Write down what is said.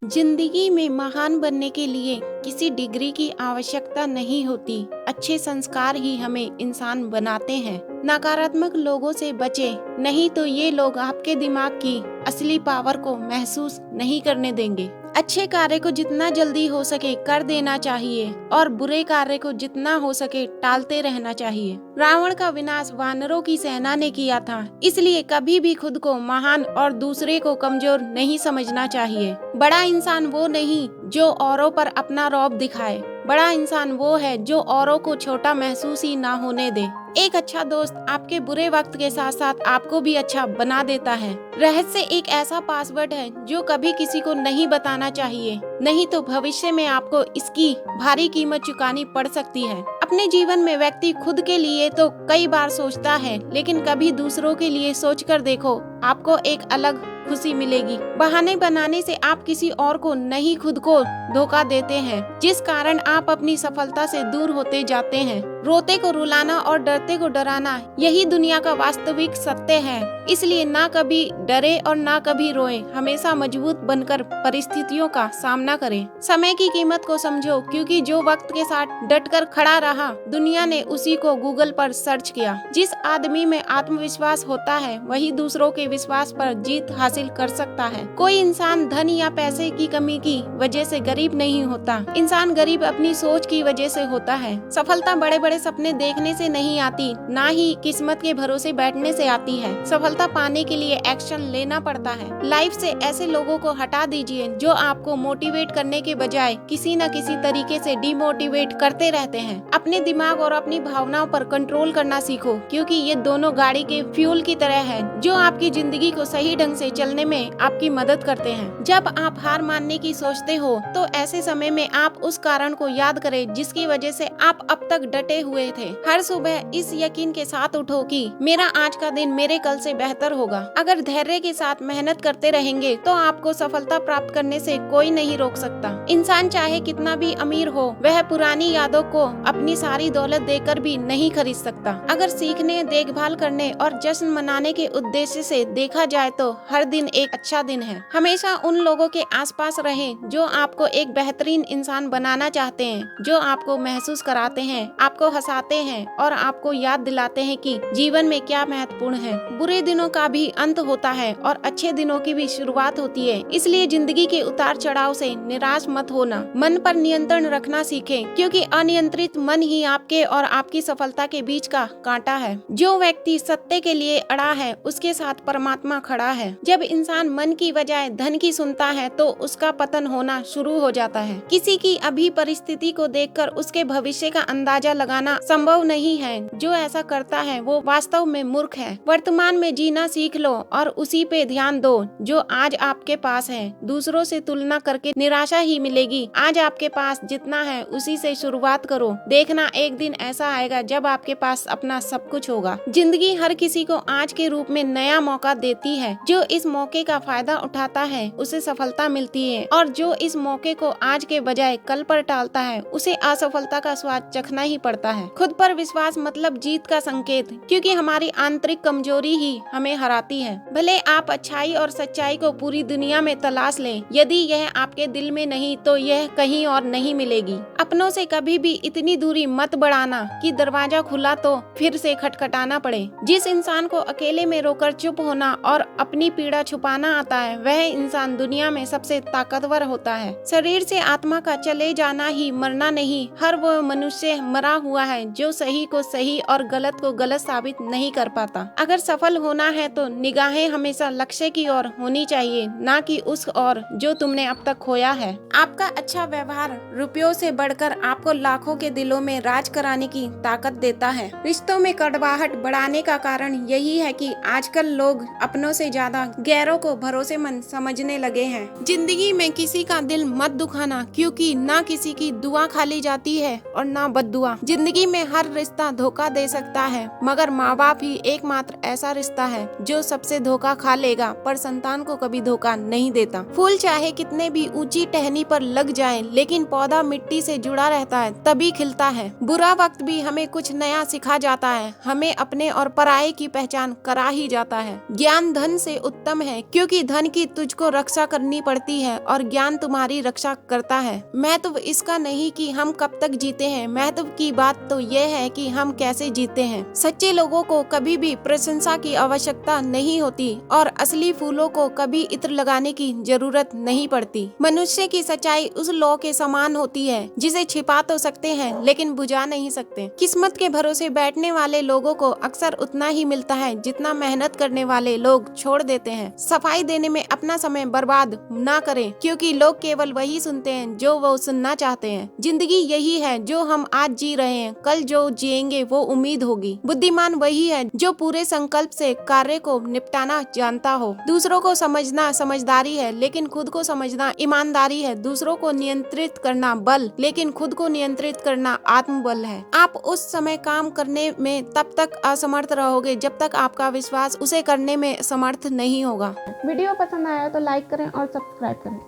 जिंदगी में महान बनने के लिए किसी डिग्री की आवश्यकता नहीं होती। अच्छे संस्कार ही हमें इंसान बनाते हैं। नकारात्मक लोगों से बचें, नहीं तो ये लोग आपके दिमाग की असली पावर को महसूस नहीं करने देंगे। अच्छे कार्य को जितना जल्दी हो सके कर देना चाहिए और बुरे कार्य को जितना हो सके टालते रहना चाहिए। रावण का विनाश वानरों की सेना ने किया था, इसलिए कभी भी खुद को महान और दूसरे को कमजोर नहीं समझना चाहिए। बड़ा इंसान वो नहीं जो औरों पर अपना रौब दिखाए, बड़ा इंसान वो है जो औरों को छोटा महसूस ही ना होने दे। एक अच्छा दोस्त आपके बुरे वक्त के साथ साथ आपको भी अच्छा बना देता है। रहस्य एक ऐसा पासवर्ड है जो कभी किसी को नहीं बताना चाहिए, नहीं तो भविष्य में आपको इसकी भारी कीमत चुकानी पड़ सकती है। अपने जीवन में व्यक्ति खुद के लिए तो कई बार सोचता है, लेकिन कभी दूसरों के लिए सोचकर देखो, आपको एक अलग खुशी मिलेगी। बहाने बनाने से आप किसी और को नहीं खुद को धोखा देते हैं, जिस कारण आप अपनी सफलता से दूर होते जाते हैं। रोते को रुलाना और डरते को डराना, यही दुनिया का वास्तविक सत्य है। इसलिए ना कभी डरे और ना कभी रोए, हमेशा मजबूत बनकर परिस्थितियों का सामना करें। समय की कीमत को समझो, क्योंकि जो वक्त के साथ डटकर खड़ा रहा, दुनिया ने उसी को गूगल पर सर्च किया। जिस आदमी में आत्मविश्वास होता है, वही दूसरों के विश्वास पर जीत हासिल कर सकता है। कोई इंसान धन या पैसे की कमी की वजह से गरीब नहीं होता। इंसान गरीब अपनी सोच की वजह से होता है। सफलता बड़े बड़े सपने देखने से नहीं आती, ना ही किस्मत के भरोसे बैठने से आती है। सफलता पाने के लिए एक्शन लेना पड़ता है। लाइफ से ऐसे लोगों को हटा दीजिए जो आपको मोटिवेट करने के बजाय किसी न किसी तरीके से डिमोटिवेट करते रहते हैं। अपने दिमाग और अपनी भावनाओं पर कंट्रोल करना सीखो, क्योंकि ये दोनों गाड़ी के फ्यूल की तरह है जो आपकी जिंदगी को सही ढंग से चलने में आपकी मदद करते हैं। जब आप हार मानने की सोचते हो, तो ऐसे समय में आप उस कारण को याद करें जिसकी वजह से आप अब तक डटे हुए थे। हर सुबह इस यकीन के साथ उठो कि मेरा आज का दिन मेरे कल से बेहतर होगा। अगर धैर्य के साथ मेहनत करते रहेंगे तो आपको सफलता प्राप्त करने से कोई नहीं रोक सकता। इंसान चाहे कितना भी अमीर हो, वह पुरानी यादों को अपनी सारी दौलत देकर भी नहीं खरीद सकता। अगर सीखने, देखभाल करने और जश्न मनाने के उद्देश्य से देखा जाए तो हर दिन एक अच्छा दिन है। हमेशा उन लोगों के आसपास रहें जो आपको एक बेहतरीन इंसान बनाना चाहते हैं, जो आपको महसूस कराते हैं, आपको हंसाते हैं और आपको याद दिलाते हैं कि जीवन में क्या महत्वपूर्ण है। बुरे दिनों का भी अंत होता है और अच्छे दिनों की भी शुरुआत होती है। इसलिए जिंदगी के उतार चढ़ाव से निराश मत होना। मन पर नियंत्रण रखना सीखें, क्योंकि अनियंत्रित मन ही आपके और आपकी सफलता के बीच का कांटा है। जो व्यक्ति सत्य के लिए अड़ा है, उसके साथ परमात्मा खड़ा है। जब इंसान मन की बजाय धन की सुनता है तो उसका पतन होना शुरू हो जाता है। किसी की अभी परिस्थिति को देखकर उसके भविष्य का अंदाजा लगाना संभव नहीं है। जो ऐसा करता है वो वास्तव में मूर्ख है। वर्तमान में जीना सीख लो और उसी पे ध्यान दो जो आज आपके पास है। दूसरों से तुलना करके निराशा ही मिलेगी। आज आपके पास जितना है उसी से शुरुआत करो। देखना एक दिन ऐसा आएगा जब आपके पास अपना सब कुछ होगा। जिंदगी हर किसी को आज के रूप में नया मौका देती है। जो इस मौके का फायदा उठाता है उसे सफलता मिलती है, और जो इस मौके को आज के बजाय कल पर टालता है उसे असफलता का स्वाद चखना ही पड़ता है। खुद पर विश्वास मतलब जीत का संकेत, क्योंकि हमारी आंतरिक कमजोरी ही हमें हराती है। भले आप अच्छाई और सच्चाई को पूरी दुनिया में तलाश लें, यदि यह आपके दिल में नहीं तो यह कहीं और नहीं मिलेगी। अपनों से कभी भी इतनी दूरी मत बढ़ाना कि दरवाजा खुला तो फिर से खटखटाना पड़े। जिस इंसान को अकेले में रोकर चुप होना और अपनी पीड़ा छुपाना आता है, वह इंसान दुनिया में सबसे ताकतवर होता है। शरीर से आत्मा का चले जाना ही मरना नहीं। हर वो मनुष्य मरा हुआ है जो सही को सही और गलत को गलत साबित नहीं कर पाता। अगर सफल होना है तो निगाहें हमेशा लक्ष्य की ओर होनी चाहिए, ना कि उस ओर जो तुमने अब तक खोया है। आपका अच्छा व्यवहार रुपयों से बढ़कर आपको लाखों के दिलों में राज कराने की ताकत देता है। रिश्तों में कड़वाहट बढ़ाने का कारण यही है कि आजकल लोग अपनों से ज्यादा गैरों को भरोसेमंद समझने लगे हैं। जिंदगी में किसी का दिल मत दुखाना, क्योंकि ना किसी की दुआ खाली जाती है और ना बद्दुआ। जिंदगी में हर रिश्ता धोखा दे सकता है, मगर माँ बाप ही एकमात्र ऐसा रिश्ता है जो सबसे धोखा खा लेगा पर संतान को कभी धोखा नहीं देता। फूल चाहे कितने भी ऊंची टहनी पर लग जाए, लेकिन पौधा मिट्टी से जुड़ा रहता है तभी खिलता है। बुरा वक्त भी हमें कुछ नया सिखा जाता है, हमें अपने और पराये की पहचान करा ही जाता है। ज्ञान धन से उत्तम उत्तम है, क्योंकि धन की तुझको रक्षा करनी पड़ती है और ज्ञान तुम्हारी रक्षा करता है। महत्व इसका नहीं कि हम कब तक जीते हैं, महत्व की बात तो यह है कि हम कैसे जीते हैं। सच्चे लोगों को कभी भी प्रशंसा की आवश्यकता नहीं होती और असली फूलों को कभी इत्र लगाने की जरूरत नहीं पड़ती। मनुष्य की सच्चाई उस लौ के समान होती है जिसे छिपा तो सकते हैं लेकिन बुझा नहीं सकते। किस्मत के भरोसे बैठने वाले लोगों को अक्सर उतना ही मिलता है जितना मेहनत करने वाले लोग छोड़ देते हैं। सफाई देने में अपना समय बर्बाद ना करें, क्योंकि लोग केवल वही सुनते हैं जो वो सुनना चाहते हैं। जिंदगी यही है जो हम आज जी रहे हैं, कल जो जिएंगे वो उम्मीद होगी। बुद्धिमान वही है जो पूरे संकल्प से कार्य को निपटाना जानता हो। दूसरों को समझना समझदारी है, लेकिन खुद को समझना ईमानदारी है। दूसरों को नियंत्रित करना बल, लेकिन खुद को नियंत्रित करना आत्मबल है। आप उस समय काम करने में तब तक असमर्थ रहोगे जब तक आपका विश्वास उसे करने में समर्थ नहीं होगा। वीडियो पसंद आया तो लाइक करें और सब्सक्राइब करें।